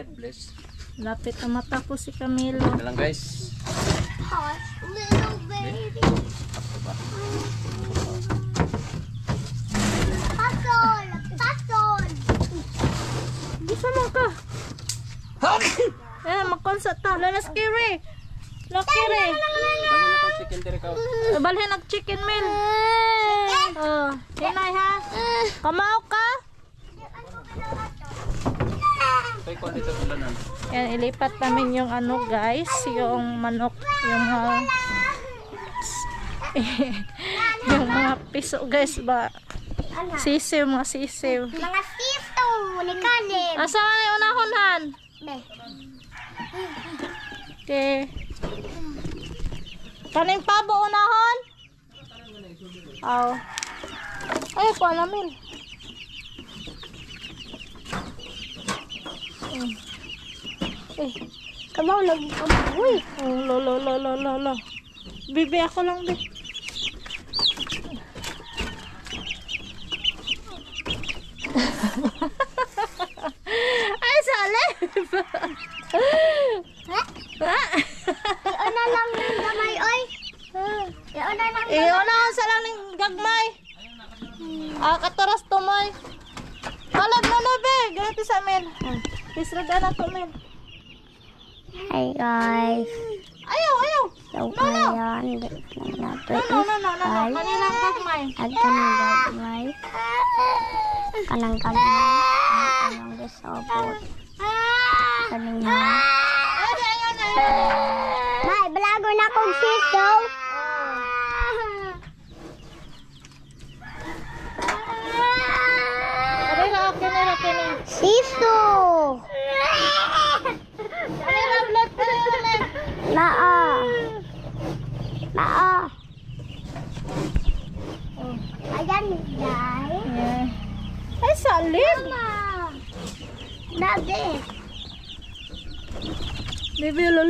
God bless. Lapit na matapos si Camilo. Ito lang guys. Little baby. Pasol! Pasol! Bisa mo ka. Magkonsa ta. Lala scary. Lakiri. Bali na itong chicken diri ka. Balhin nag-chicken meal. Hinay ha. Kamaw ka. Kaya ko dito ulanan. Yan, ilipat namin yung ano guys. Yung manok. Yung yung mga piso guys ba. Sisiw, mga sisiw. Mga sisto ni Kalim. Asa na yung unahunhan? Okay. Kaning pabo unahon? Ay, ko alamin. Kamaw lagi kamaw. Uy. Lo. Bibi ako lang din. Ay, salib! Iuna lang ng gamay, oy. Iuna lang. Iunahan sa lang ng gagmay. Katuras tumoy. Kalab na na, be. Ganito sa amin. Disregard na to, men. Hi guys. Ayaw. So No. ngayon, No. Kanilang gagmay. Kanang gagmay. Kanang disabot. Kanang May, balago na kong sisto. Kini. Sisto. Naa. Ayan, day. Ay, salib. Mama. Dade. Bibi, lo.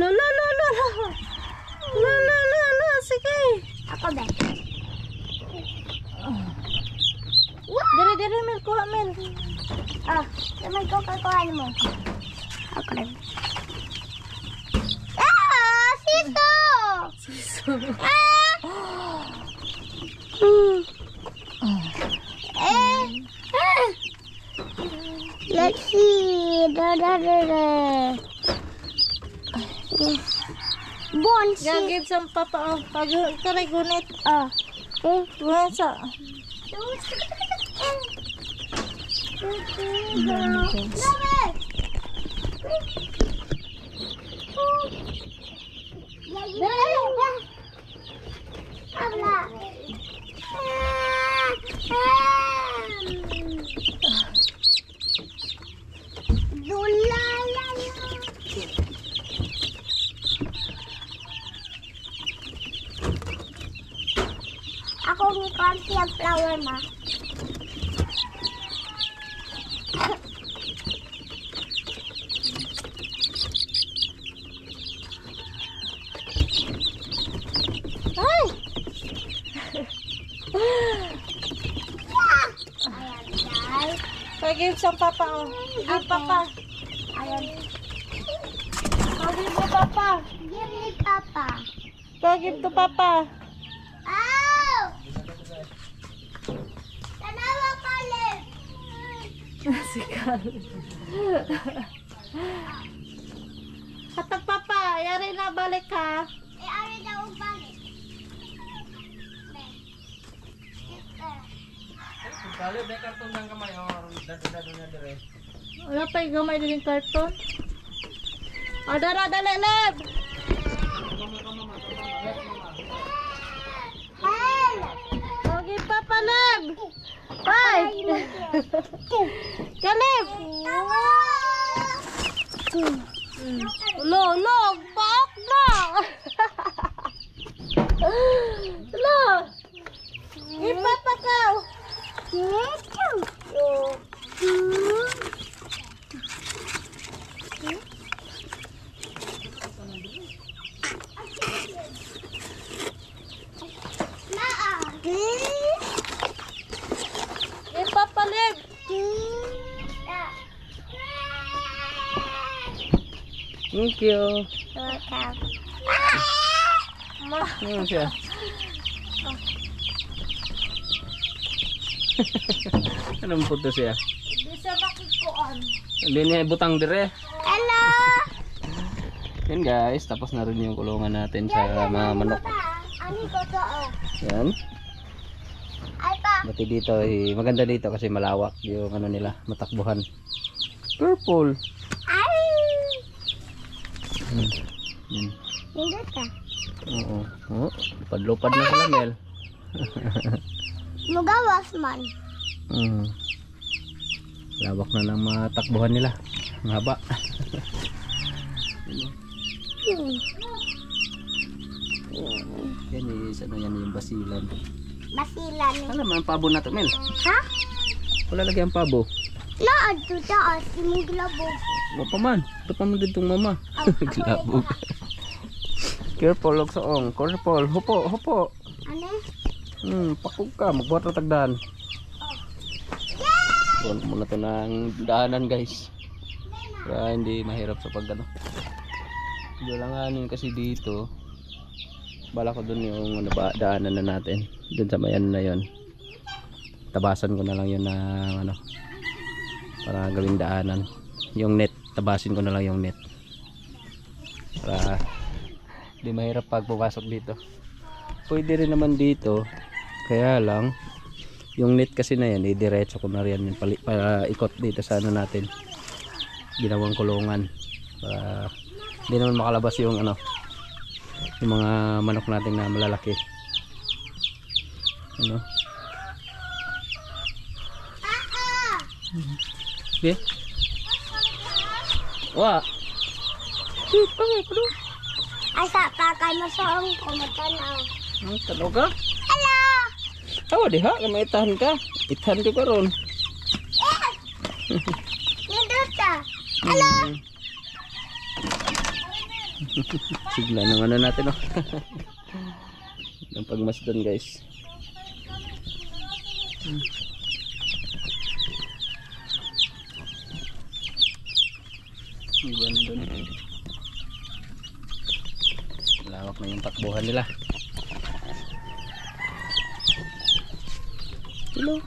Sige. Ako ba? Diri, Mel. Kuha, Mel. Naman ko kakuhan mo. Ako rin. Sisto! Siso. Let's see. Bonsi. Gagid sa papa. Pag karay gunit. Gunit sa. Ako ni konti ang flower ma. Ay! Ayan guys. Pagib sa papa. Give papa. Ayan. Pagib mo papa. Give me papa. Pagib to papa. Ow! Tanawa palit. Nasikal. Hatag papa. Yari na balik ka. Ari daw balik. Kali may karton lang kamay dado na dire. Wala pa yung gamay din yung karton. Dara, dali, lab. Hey! Pagib papa, lab. Bye. Kalib. Lo, pak na. Lo. Ipapa ka. Ipapalib. Thank you. Welcome. Ano siya? Anong puto siya? Di siya makikuan. Hindi niya butang dire. Hello. Yan guys, tapos na rin yung kulungan natin sa mga manok. Ani ko to. Yan. Ay pa. Bati dito, maganda dito kasi malawak yung ano nila, matakbuhan. Purple. Ay. Yan. Hindi ka. Oo. Oh, lupad-lupad na sila, Mel. Mugawas man. Lawak na ng matakbuhan nila. Ang haba. Yan is, ano yan yung basilan. Basilan. Alam mo ang pabo na to, Mel. Ha? Wala lagi ang pabo. Laad to taas. Imong glabog. Wa pa man. Ito pa man din tong mama. Glabog. Careful, Logsoong. Careful. Hupo, hupo. Ano? Pakog ka. Magbuhat na tagdaan. Buwan muna to ng daanan, guys. Para hindi mahirap sa pagano. Dulanganin kasi dito. Bala ko dun yung daanan na natin. Dun sa mayan na yon. Tabasan ko na lang yun na ano. Para gawing daanan. Yung net. Tabasin ko na lang yung net. Para hindi mahirap pag pumasok dito. Pwede rin naman dito. Kaya lang yung net kasi na yan, diretso ko na rin para ikot dito sa ano natin. Ginawang kulungan. Para hindi naman makalabas yung ano, yung mga manok natin na malalaki. Ano? Okay? Wa. Asa pa kay mo sa ang kumatanaw. Ang tanaw ka? Hello. Awa diha, may itahan ka. Itahan ko karon. Nindota. Hello. Sigla ng ano natin, oh. Ng pagmasdan, guys. Ibandon. Lawak na yung takbuhan nila. Hello.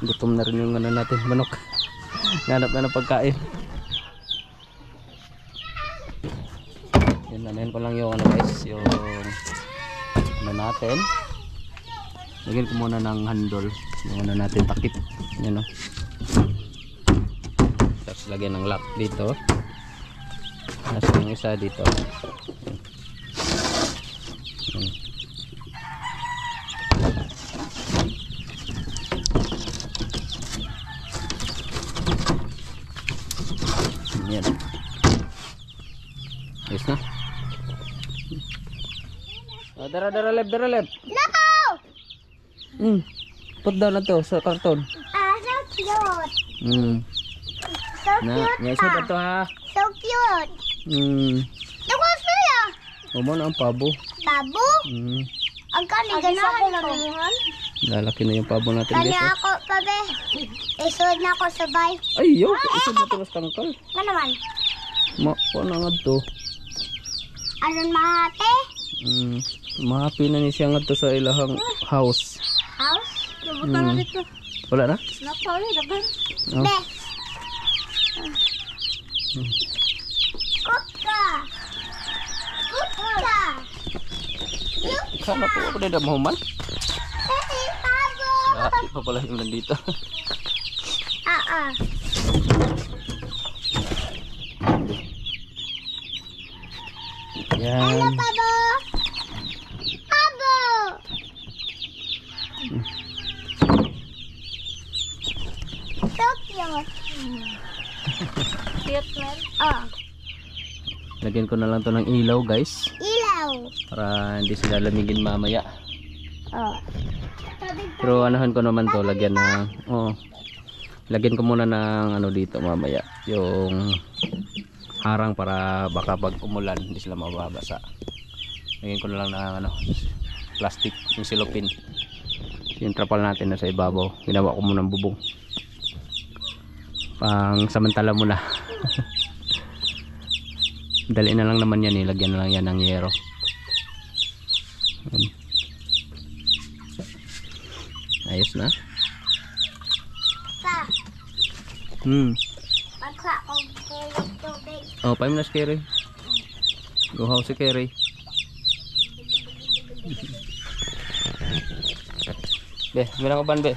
Gutom na rin yung ano natin, manok. Nanap na ng pagkain. Yan, nanayin ko lang yung ano guys, yung ano natin. Lagyan ko muna ng handle, yung ano natin takip. Yan, no? Tapos lagyan ng lock dito. Tapos yung isa dito. Yan. Yan. Yes na. Oh, dara leb. No. Put down na to sa karton. So cute. So Na, cute. nyesod na to ha. So cute. Nakuha siya. Umo na ang pabo. Babo. Ang kani ganahan ko. Lalaki na yung pabo natin Kani guys. Oh. ako pa be. Isod na ako sabay. Ay, yo, isod na to sa tangkal. Nga naman. Mako na nga to. Aron mahate? Mahapi na ni siya nga to sa ilahang house. House? Nabutan na dito. Wala na? Napa ulit, dagan. Oh. Be. Kuka. Kuka. Sana po ako na mahuman. Hey, pabo. Dati pa pala yung nandito. Hello, Yan. pabo. Pabo. So cute. Cute man. Oh, Lagyan ko na lang to ng ilaw guys. ilaw. Para hindi sila lamigin mamaya. Oh. Pero anahan ko naman to, lagyan na, lagyan ko muna ng ano dito mamaya, yung harang para baka pag umulan hindi sila mababasa. Lagyan ko na lang ng ano, plastic, yung silopin. Yung trapal natin na sa ibabaw, ginawa ko muna ng bubong Pang samantala muna. Dali na lang naman yan, ilagyan na lang yan ng yero. Yan. Ayos na. Pa, pagka ko ng tubig. Oh, 5 minutes Kerry. Go house si Kerry. Be, bilang uban be.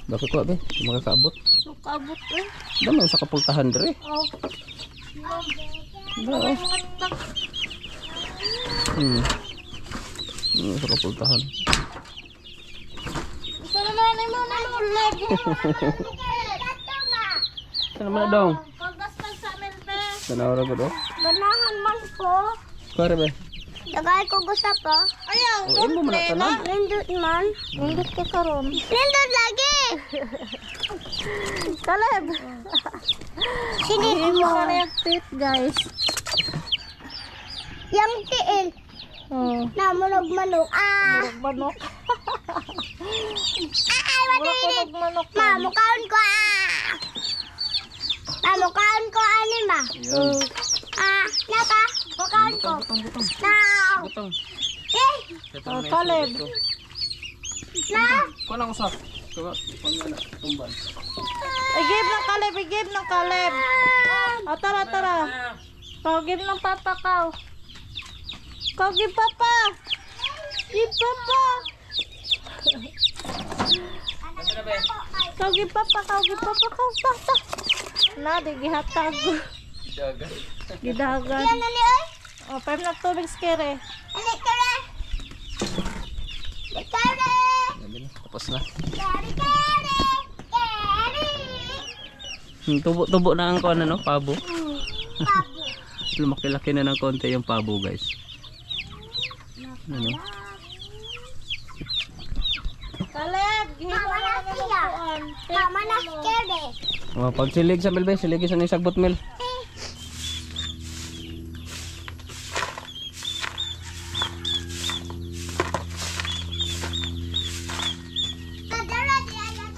Bakit ko be? Makakaabot. Nakaabot eh. Dami sa kapultahan dire. Oh. Oo. Sa kapultahan. Isa na nanay mo na ulag. Sana man dong. Pagdastan sa amin be. Sana ora ko do. Ganahan man ko. Kare be. Dagay ko gusto po. Ayaw, Oh, imo man komple na. na. Nindot man. Nindot ka karon. Nindot lagi. Kaleb. Sige Hindi mo mo. ka na yung fit, guys. Yang tiil. Oh. Namunog manok. Murag manok. Ay, Murag manok. Mamukaon ko Mamukaon ko anima. Napa? Mukaon ko. Now. Butong. Eh, Oh, Caleb. na. Kuha lang usap. Kuha na tumban. I-give ng Caleb, i-give ng Caleb. Oh, tara, tara. Kau give ng papa kau. Kau give papa. Give papa. Kau give papa, kau give papa, kau. Ta. Na, di gihatag. Dagan. Gidagan. Yan na ni oy. Oh, 5 na tubig skere. Alit ka na. Kare. Tapos na. Kare. Tubo na ang kuan no, pabo. Papo. Lumaki-laki na ng konti yung pabo, guys. Ano? Caleb, gihiwa Mama na na naman siya. ang kuan. Mama na scared eh. Oh, pag silig sa milbe, siligi sa ni sagbot mil. Tadara di ayan.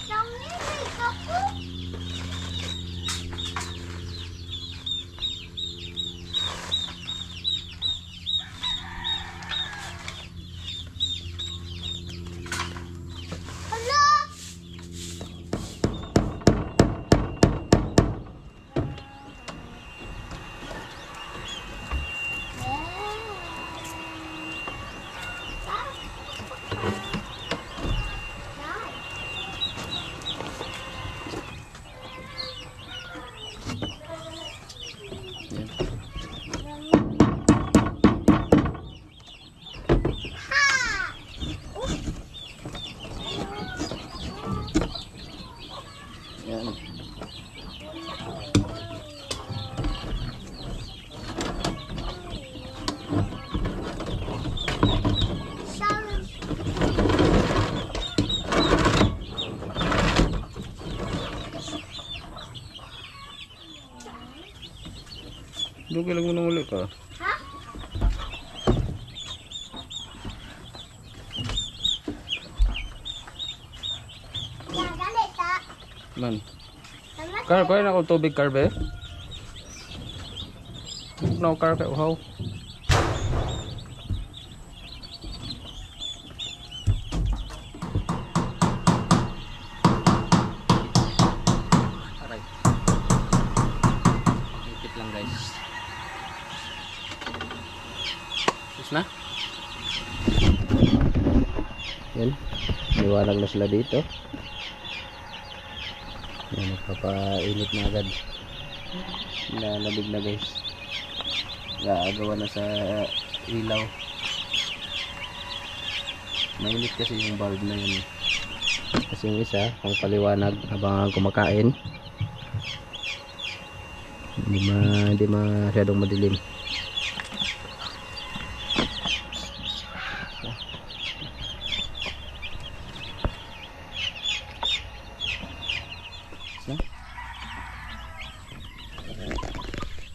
Nangingay ako. Hala! Yan. Dugi lang mo nang uli ka. Ha? Nagalit ah. Man. Namat Kar, kaya na akong tubig, Kar, be? No, Kar, kaya uhaw. Aray. Ikit lang, guys. Tapos na? Yan. Liwanag na sila dito. Yan, nagpapainit na agad. Nalamig na, guys. Gaagawa na sa ilaw. Mainit kasi yung bulb na yun. Kasi yung isa, pang paliwanag habang kumakain. Hindi masyadong madilim.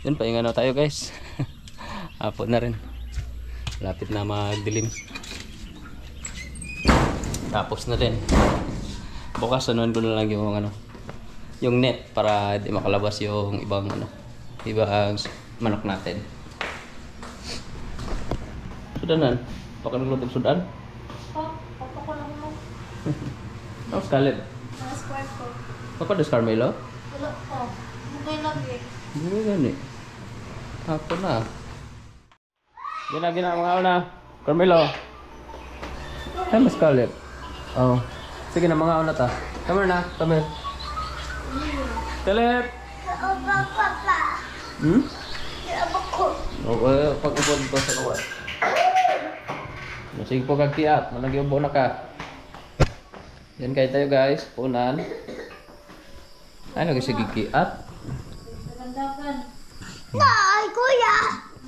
Yan, pahinga na tayo guys. Hapon na rin. Lapit na magdilim. Tapos na din. Bukas anuan ko na lang yung yung net para di makalabas yung ibang ibang manok natin. Sudanan. Pakan ko ng sudan. Papa ko lang mo. Ang Scarlett. Square ko. Ako des Carmelo. Wala ko. Mugay lagi. Hindi gani. Ako na. Gina mga Carmelo. Ay, mas Scarlett. Oh. Sige na mga una ta. Come na, come here. Telep. Papa. Hmm? Ako. Okay, pag-ubod ko sa kawan. Sige po kagtiat, manag-iubo na ka. Yan kayo tayo guys, punan. Ay, nag-sige kiat. Dagandagan. Ay, kuya.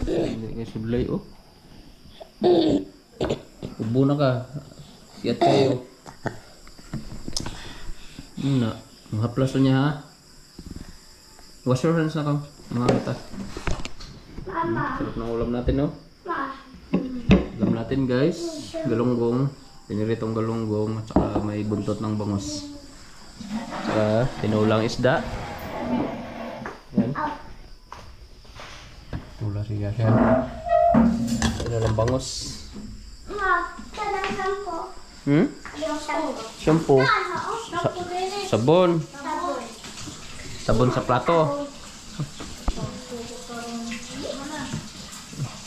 Hindi kayo sublay, oh. Ubo na ka. Kiat kayo. Na, mahaplas niya ha. Wash your hands na ka, mga kata. Mama. Sarap ng ulam natin, no? Ma. Ulam natin guys, galunggong, piniritong galunggong at saka may buntot ng bangos. Saka tinulang isda. Yan. Tula siya siya. Tinulang bangos. Ma. Kanang sampo. Hmm? Yung sampo. Shampoo. Shampoo din eh. Sabon. Sabon. Sabon sa plato.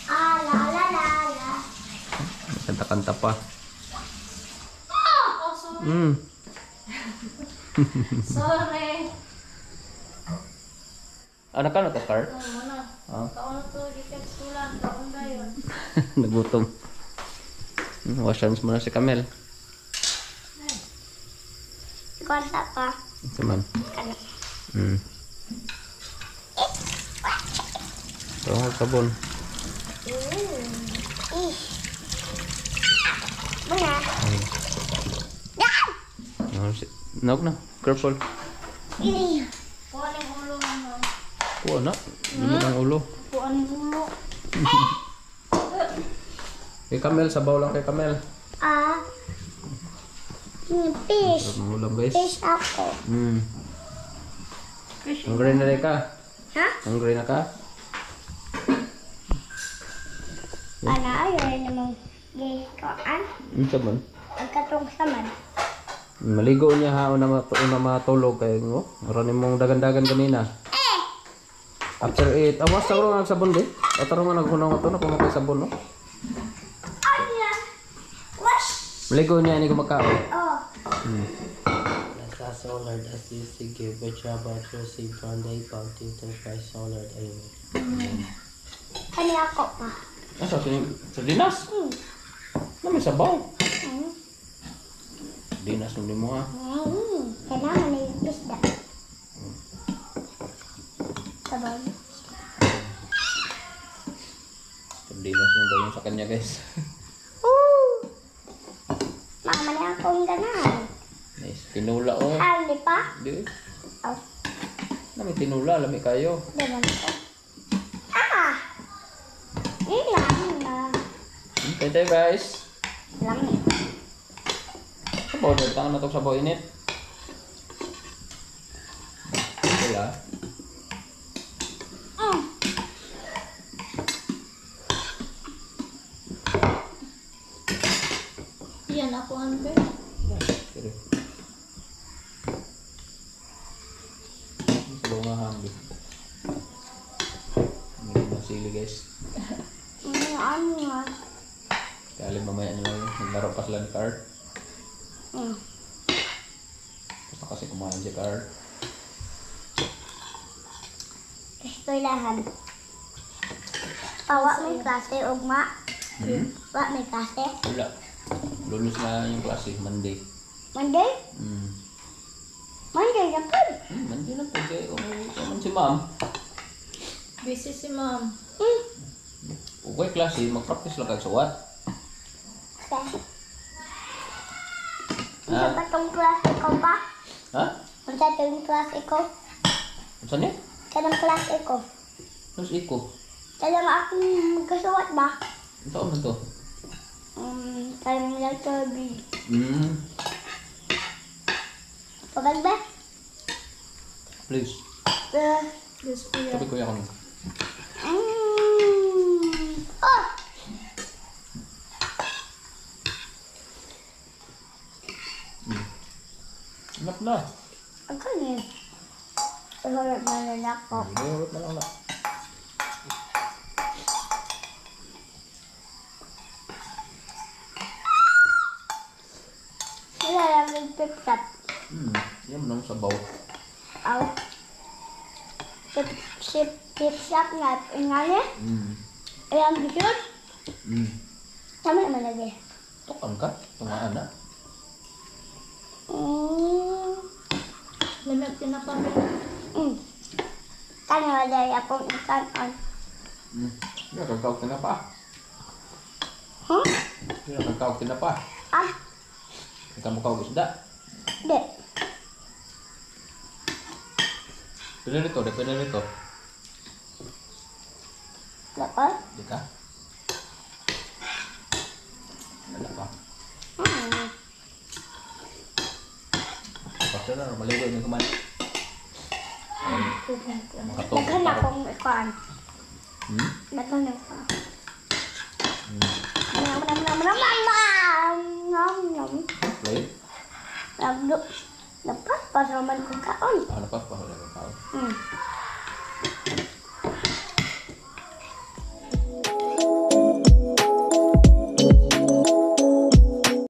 Ah, la la la la. Kanta-kanta pa. Oh, sorry. Hmm. Sorry. Ano ka na to, Car? Ano? Ah. Kaon to dikat sulan, kaon dayon. Nagutom. Wash hands muna si Camel. Konta pa. Ito man. Ano? Hmm. Ito ang sabon. Muna. Naog na. Careful. Ini. Kuha ng ulo naman. Kuha na. Limit ang ulo. Kuha ng ulo. Kay Camel, sabaw lang kay Camel. Ah. Fish. Sarap ng ulam guys. Fish ako. Hmm. Hungry na rin ka? Ha? Hungry na ka? Ano ayaw namang gikoan? Ito man. Ang katong saman. Maligo niya ha. Una matulog kayo. No? Marami mong dagan-dagan kanina. After 8. Awas taro nga nagsabon di. O taro nga naghunang ito na kung may sabon no? Anya. Wash. Maligo niya ni kumakaon. Oh. Nasa solar as you sige which about receive from the accounting to by solar ayun. Kani ako pa. Asa sa dinas? Na may sabaw. Dinas mo mo ha. Kailangan na yung isda. Sabon. Dinas mo ba yung sa kanya guys? Mama na akong ganahan. Nice. Tinula oh. Ali pa? Di. Oh. Nami tinula, lami kayo. Daman ko. Ah! Ilan na. Okay tayo guys. Lami. Sabaw na tangan na itong sabaw init. Wala. Yan ako ante. Sige. Sabaw nga hambi. Hindi masili guys. Ano nga? Kaya mamaya nyo lang naglaro pa sila ni Card. Basta kasi kumain si Card. Eskwelahan. Pawa may klase, ugma. Wa may klase. Wala. Lunes na yung klase, Monday. Monday? Monday na po. Monday na po. Kaya kumain si ma'am. Busy si ma'am. Okay, klase, mag-practice lang kayo sa what? Okay. Ha? Isa pa tong klase ko ba? Ha? Isa tong klase ko. Saan niya? Isa tong klase ko. Terus iko. Isa lang akong magkasuwat ba? Ang taon na to? Kaya mo lang sabi. Pagod ba? Please. Yes, kuya. Sabi ko yan. Oh! Anak na. Ang kanin. Pagod na lang ako. Mayroon na lang na. Wala lang yung pipsap. Yan mo nang sabaw. Aw. Pipsap na ingani. Ayan bisyot. Tama naman lagi. Tukan ka? Tungaan na. Lamig tinapamit. Kanya wala akong ikanon. Yan, kagkawag ka na pa. Huh? Yan, kagkawag ka na pa. Ah, Ikaw mo kawag isda. di. Pwede rito, pwede rito. Dapat? Di ka? Wala ka. Pagka na, maligo yung kumain. Makatog. Daghan akong ikanon. Daghan ako. Play? Dapat pa naman kung kaon. Ano pa? Wala ka tao.